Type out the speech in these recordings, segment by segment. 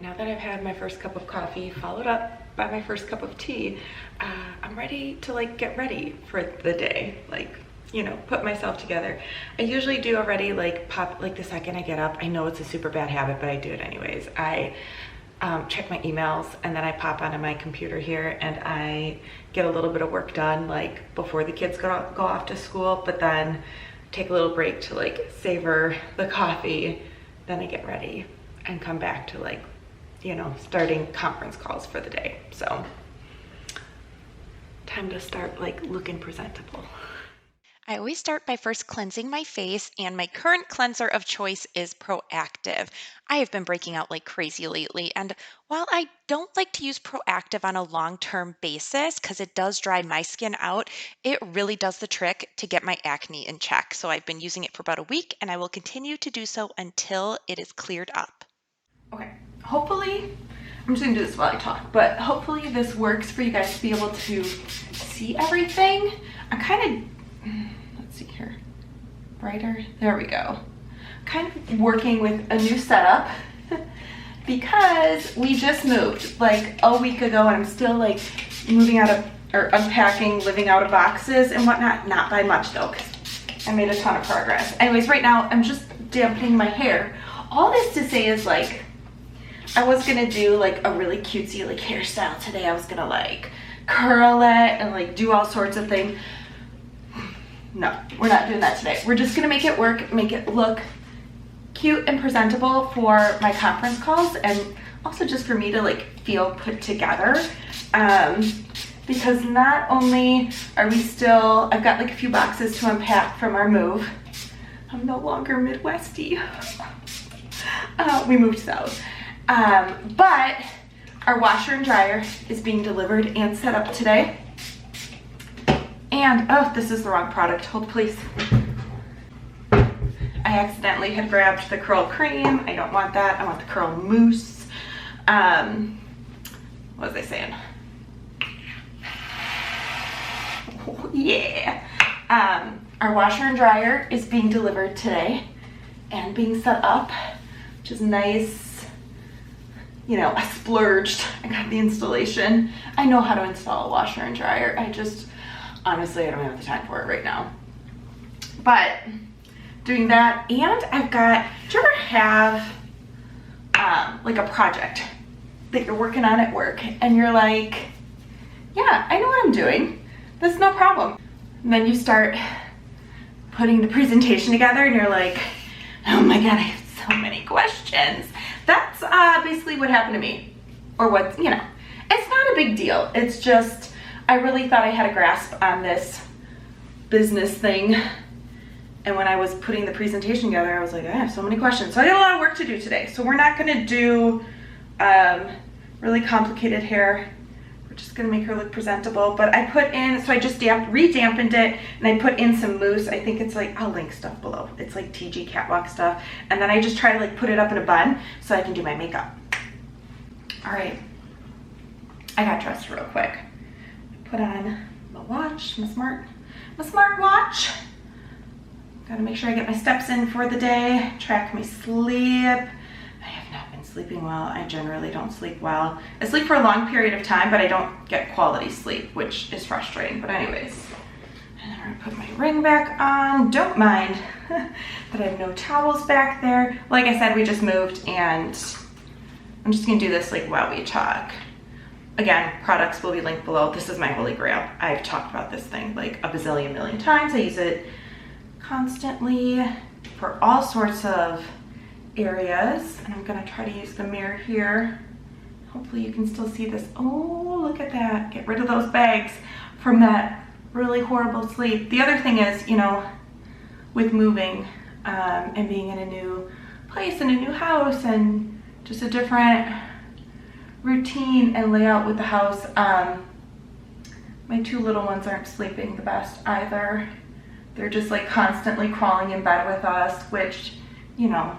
now that I've had my first cup of coffee followed up by my first cup of tea, I'm ready to like get ready for the day, like, you know, put myself together. I usually do already like pop, like the second I get up. I know it's a super bad habit, but I do it anyways. I check my emails and then I pop onto my computer here and I get a little bit of work done like before the kids go off to school, but then take a little break to like savor the coffee. Then I get ready and come back to like, you know, starting conference calls for the day. So time to start like looking presentable. I always start by first cleansing my face, and my current cleanser of choice is Proactive. I have been breaking out like crazy lately, and while I don't like to use Proactive on a long-term basis because it does dry my skin out, it really does the trick to get my acne in check. So I've been using it for about a week, and I will continue to do so until it is cleared up. Okay, hopefully, I'm just gonna do this while I talk, but hopefully this works for you guys to be able to see everything. I'm kind of, let's see here, brighter, there we go. Kind of working with a new setup because we just moved like a week ago and I'm still like moving out of, or unpacking, living out of boxes and whatnot. Not by much though, because I made a ton of progress. Anyways, right now I'm just dampening my hair. All this to say is like, I was gonna do like a really cutesy like hairstyle today. I was gonna like curl it and like do all sorts of things. No, we're not doing that today. We're just gonna make it work, make it look cute and presentable for my conference calls and also just for me to like feel put together. Because not only are we still, I've got like a few boxes to unpack from our move. I'm no longer Midwesty. We moved south. But our washer and dryer is being delivered and set up today. And, oh, this is the wrong product. Hold please. I accidentally had grabbed the curl cream. I don't want that. I want the curl mousse. What was I saying? Oh, yeah. Our washer and dryer is being delivered today and being set up, which is nice. You know, I splurged. I got the installation. I know how to install a washer and dryer. Honestly, I don't have the time for it right now. But doing that, and I've got, do you ever have like a project that you're working on at work and you're like, yeah, I know what I'm doing. That's no problem. And then you start putting the presentation together and you're like, oh my God, I have so many questions. That's basically what happened to me. Or what, you know, it's not a big deal. It's just, I really thought I had a grasp on this business thing. And when I was putting the presentation together, I was like, I have so many questions. So I got a lot of work to do today. So we're not gonna do really complicated hair. We're just gonna make her look presentable. But I put in, so I just re-dampened it and I put in some mousse. I think it's like, I'll link stuff below. It's like TG Catwalk stuff. And then I just try to like put it up in a bun so I can do my makeup. All right, I got dressed real quick. Put on my watch, my smart watch. Gotta make sure I get my steps in for the day, track my sleep. I have not been sleeping well. I generally don't sleep well. I sleep for a long period of time, but I don't get quality sleep, which is frustrating, but anyways. And I'm gonna put my ring back on. Don't mind that I have no towels back there. Like I said, we just moved and I'm just gonna do this like while we talk. Again, products will be linked below. This is my holy grail. I've talked about this thing like a bazillion million times. I use it constantly for all sorts of areas. And I'm gonna try to use the mirror here. Hopefully you can still see this. Oh, look at that. Get rid of those bags from that really horrible sleep. The other thing is, you know, with moving and being in a new place and a new house and just a different routine and layout with the house. My two little ones aren't sleeping the best either. They're just like constantly crawling in bed with us, which, you know,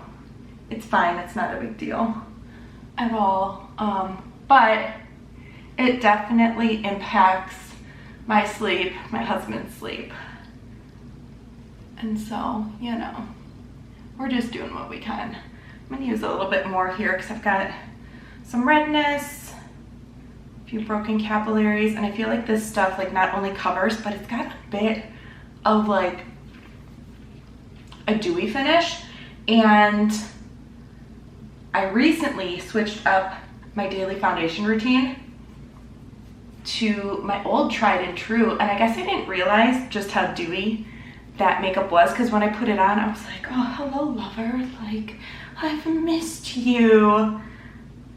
it's fine. It's not a big deal at all. But it definitely impacts my sleep, my husband's sleep. And so, you know, we're just doing what we can. I'm gonna use a little bit more here because I've got some redness, a few broken capillaries, and I feel like this stuff like not only covers, but it's got a bit of like a dewy finish. And I recently switched up my daily foundation routine to my old tried and true, and I guess I didn't realize just how dewy that makeup was, because when I put it on I was like, oh, hello lover, like I've missed you.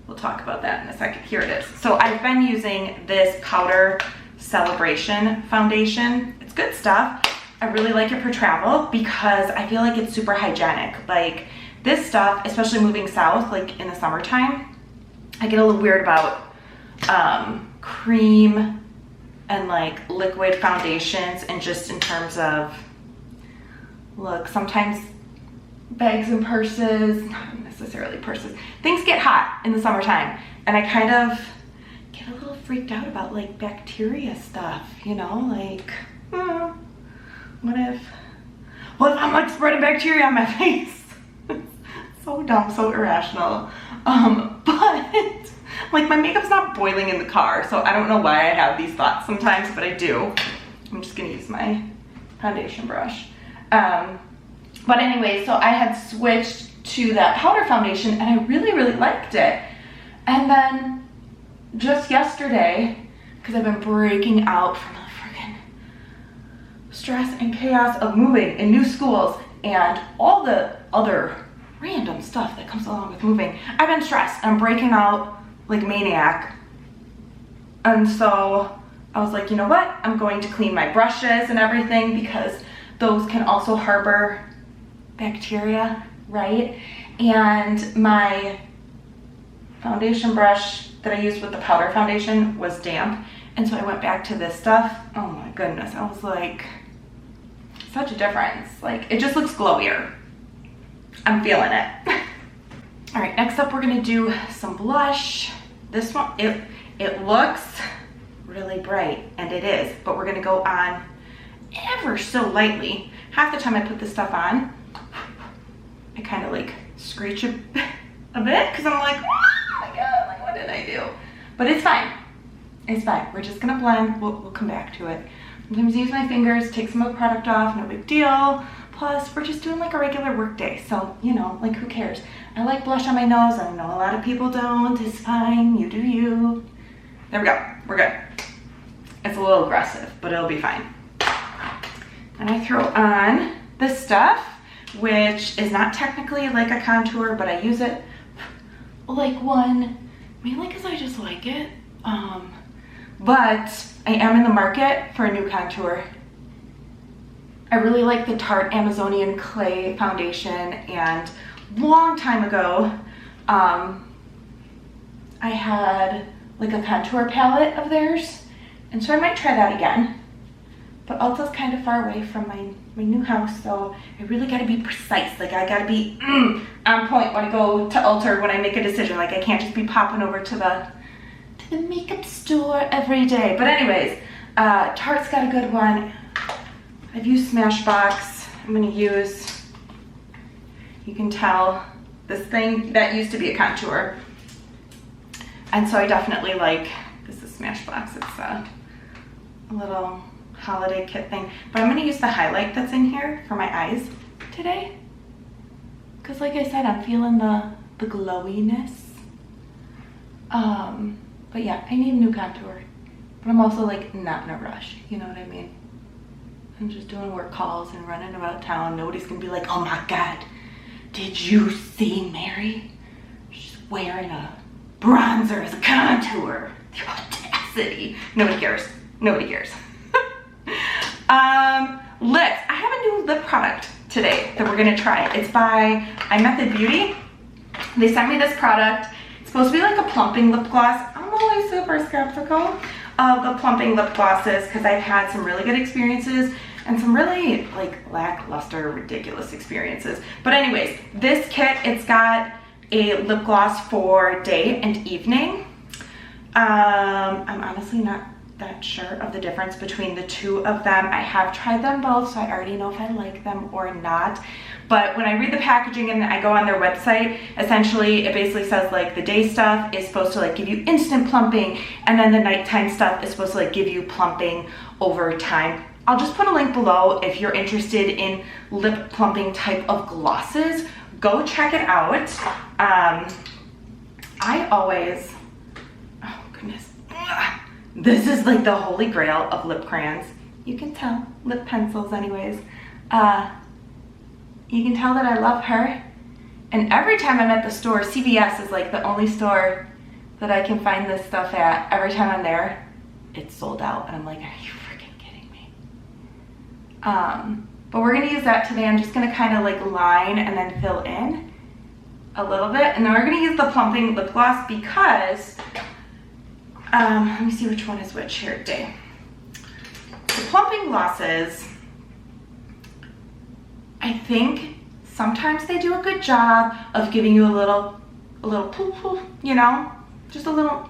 We'll talk about that in a second. Here it is. So I've been using this Powder Celebration foundation. It's good stuff. I really like it for travel because I feel like it's super hygienic. Like this stuff, especially moving south, like in the summertime, I get a little weird about cream and like liquid foundations, and just in terms of look, sometimes bags and purses, not necessarily purses, things get hot in the summertime, and I kind of get a little freaked out about like bacteria stuff, you know, like what if I'm like spreading bacteria on my face? So dumb, so irrational. But like my makeup's not boiling in the car, so I don't know why I have these thoughts sometimes, but I do. I'm just gonna use my foundation brush. But anyway, so I had switched to that powder foundation and I really, really liked it. And then just yesterday, because I've been breaking out from the freaking stress and chaos of moving in new schools and all the other random stuff that comes along with moving, I've been stressed. I'm breaking out like a maniac. And so I was like, you know what? I'm going to clean my brushes and everything, because those can also harbor bacteria, right? And my foundation brush that I used with the powder foundation was damp, and so I went back to this stuff. Oh my goodness, I was like, such a difference. Like, it just looks glowier. I'm feeling it. All right, next up we're gonna do some blush. This one, it looks really bright, and it is, but we're gonna go on ever so lightly. Half the time I put this stuff on, I kind of like screech a bit, because I'm like, oh my god, like what did I do? But it's fine. It's fine. We're just gonna blend. We'll come back to it. Sometimes I use my fingers, take some of the product off, no big deal. Plus, we're just doing like a regular work day, so you know, like who cares? I like blush on my nose. I know a lot of people don't. It's fine. You do you. There we go. We're good. It's a little aggressive, but it'll be fine. And I throw on this stuff, which is not technically like a contour, but I use it like one, mainly because I just like it. But I am in the market for a new contour. I really like the Tarte Amazonian Clay foundation, and long time ago, I had like a contour palette of theirs, and so I might try that again. But Ulta's kind of far away from my new house, so I really gotta be precise. Like I gotta be on point when I go to Ulta, when I make a decision. Like I can't just be popping over to the makeup store every day. But anyways, Tarte's got a good one. I've used Smashbox. I'm gonna use, you can tell, this thing that used to be a contour. And so I definitely like, this is Smashbox. It's a little holiday kit thing, but I'm going to use the highlight that's in here for my eyes today, because like I said, I'm feeling the glowiness. But yeah, I need a new contour, but I'm also like not in a rush, you know what I mean? I'm just doing work calls and running about town. Nobody's gonna be like, oh my god, did you see Mary? She's wearing a bronzer as a contour. The audacity. Nobody cares. Nobody cares. Lips. I have a new lip product today that we're gonna try. It's by iMethod Beauty. They sent me this product. It's supposed to be like a plumping lip gloss. I'm always super skeptical of the plumping lip glosses because I've had some really good experiences and some really like lackluster, ridiculous experiences. But anyways, this kit, it's got a lip gloss for day and evening. I'm honestly not that sure of the difference between the two of them. I have tried them both, so I already know if I like them or not. But when I read the packaging and I go on their website, essentially it basically says like the day stuff is supposed to like give you instant plumping, and then the nighttime stuff is supposed to like give you plumping over time. I'll just put a link below if you're interested in lip plumping type of glosses. Go check it out. I always, oh goodness, this is like the holy grail of lip crayons. You can tell, lip pencils anyways. You can tell that I love her. And every time I'm at the store, CVS is like the only store that I can find this stuff at. Every time I'm there, it's sold out. And I'm like, are you freaking kidding me? But we're gonna use that today. I'm just gonna kind of like line and then fill in a little bit. And then we're gonna use the plumping lip gloss because, let me see which one is which here today. The plumping glosses, I think sometimes they do a good job of giving you a little poof, poof, you know, just a little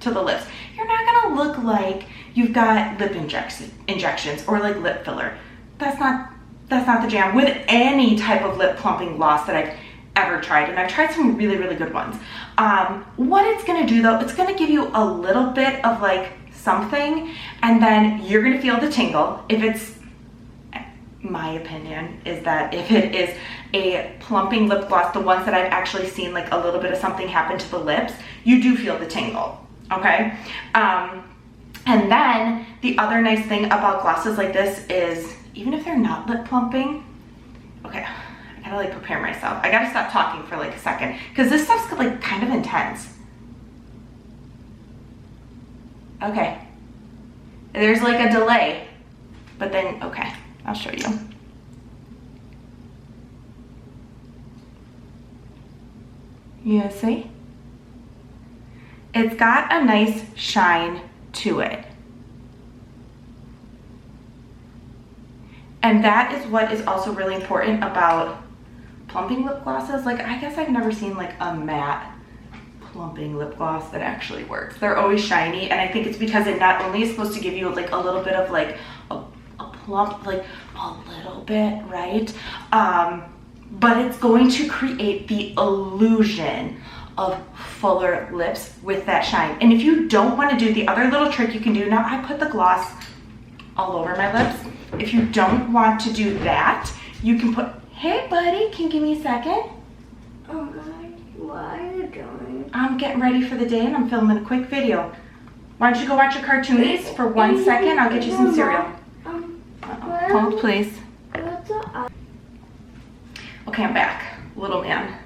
to the lips. You're not gonna look like you've got lip injections or like lip filler. That's not the jam with any type of lip plumping gloss that I've ever tried, and I've tried some really, really good ones. What it's gonna do though, it's gonna give you a little bit of like something, and then you're gonna feel the tingle. If it's, my opinion is that if it is a plumping lip gloss, the ones that I've actually seen like a little bit of something happen to the lips, you do feel the tingle, okay? And then the other nice thing about glosses like this is, even if they're not lip plumping, okay, I gotta like prepare myself. I gotta stop talking for like a second, because this stuff's like kind of intense. Okay, there's like a delay, but then, okay, I'll show you. You see? It's got a nice shine to it. And that is what is also really important about plumping lip glosses. Like, I guess I've never seen like a matte plumping lip gloss that actually works. They're always shiny, and I think it's because it not only is supposed to give you like a little bit of like a plump, like a little bit, right? But it's going to create the illusion of fuller lips with that shine. And if you don't want to do the other little trick you can do, now I put the gloss all over my lips. If you don't want to do that, you can put, hey buddy, can you give me a second? Oh God, what are you doing? I'm getting ready for the day and I'm filming a quick video. Why don't you go watch your cartoonies for 1 second? I'll get you some cereal. Hold please. Okay, I'm back. Little man,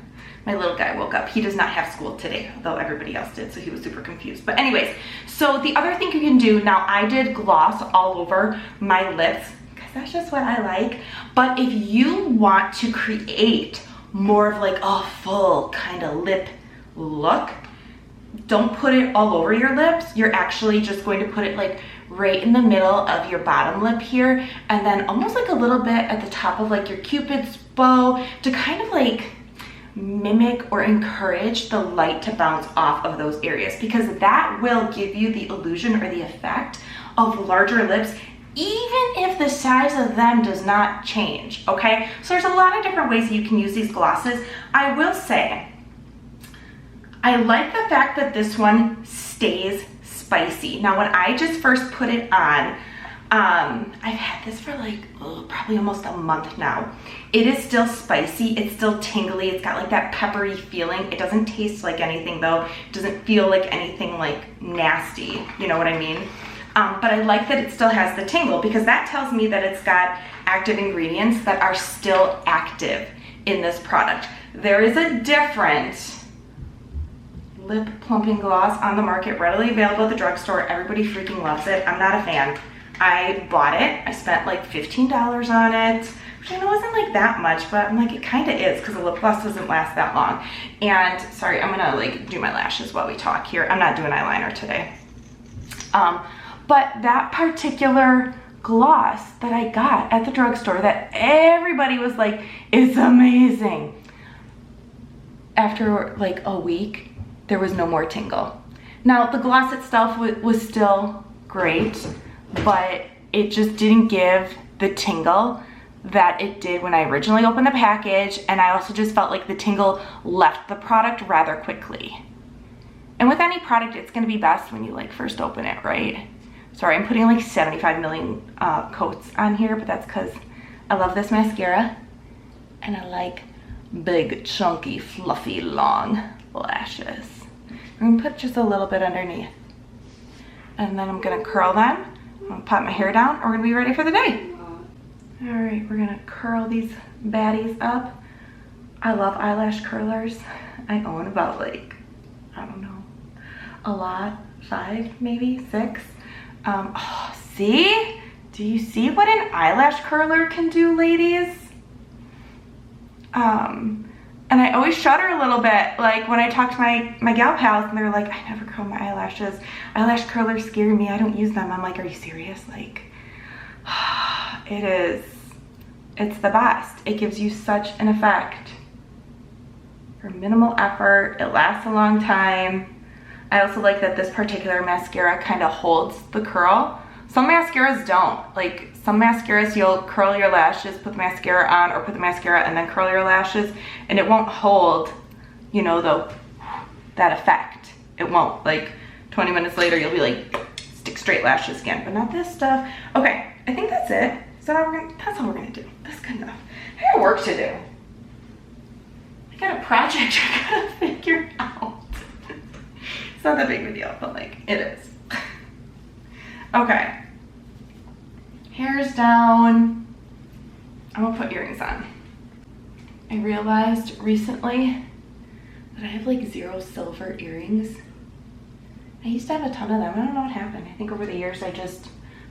my little guy woke up. He does not have school today, though everybody else did, so he was super confused. But anyways, so the other thing you can do, now I did gloss all over my lips, because that's just what I like. But if you want to create more of like a full kind of lip look, don't put it all over your lips. You're actually just going to put it like right in the middle of your bottom lip here, and then almost like a little bit at the top of like your Cupid's bow to kind of like mimic or encourage the light to bounce off of those areas, because that will give you the illusion or the effect of larger lips, even if the size of them does not change, okay? So there's a lot of different ways that you can use these glosses. I will say, I like the fact that this one stays spicy. Now, when I just first put it on, I've had this for like probably almost a month now. It is still spicy, it's still tingly, it's got like that peppery feeling. It doesn't taste like anything though. It doesn't feel like anything like nasty, you know what I mean? But I like that it still has the tingle, because that tells me that it's got active ingredients that are still active in this product. There is a different lip plumping gloss on the market, readily available at the drugstore. Everybody freaking loves it. I'm not a fan. I bought it. I spent like $15 on it, which I know isn't like that much, but I'm like, it kind of is, because the lip gloss doesn't last that long. And sorry, I'm gonna like do my lashes while we talk here. I'm not doing eyeliner today. But that particular gloss that I got at the drugstore that everybody was like, it's amazing. After like a week, there was no more tingle. Now the gloss itself was still great, but it just didn't give the tingle that it did when I originally opened the package, and I also just felt like the tingle left the product rather quickly. And with any product, it's gonna be best when you like first open it, right? Sorry, I'm putting like 75 million coats on here, but that's because I love this mascara and I like big, chunky, fluffy, long lashes. I'm gonna put just a little bit underneath. And then I'm gonna curl them. I'm gonna pop my hair down, and we're gonna be ready for the day. All right, we're gonna curl these baddies up. I love eyelash curlers. I own about like, I don't know, a lot, 5, maybe 6. Oh, see? Do you see what an eyelash curler can do, ladies? And I always shudder a little bit, like when I talk to my gal pals and they're like, I never curl my eyelashes. Eyelash curlers scare me, I don't use them. I'm like, are you serious? Like, it's the best. It gives you such an effect for minimal effort. It lasts a long time. I also like that this particular mascara kind of holds the curl. Some mascaras don't. Like some mascaras, you'll curl your lashes, put the mascara on, or put the mascara and then curl your lashes, and it won't hold, you know, that effect. It won't. Like 20 minutes later, you'll be like, stick straight lashes again, but not this stuff. Okay, I think that's it. So that's all we're gonna do. That's good enough. I got work to do. I got a project I gotta figure out. It's not that big of a deal, but like, it is. Okay. Hair's down. I'm gonna put earrings on. I realized recently that I have like 0 silver earrings. I used to have a ton of them. I don't know what happened. I think over the years I just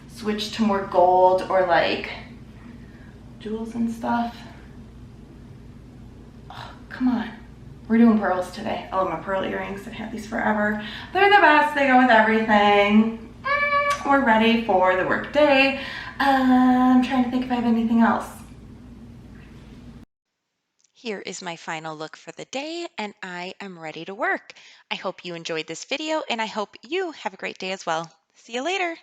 switched to more gold or like jewels and stuff. Oh, come on. We're doing pearls today. I love my pearl earrings. I've had these forever. They're the best. They go with everything. We're ready for the work day. I'm trying to think if I have anything else. Here is my final look for the day, and I am ready to work. I hope you enjoyed this video, and I hope you have a great day as well. See you later.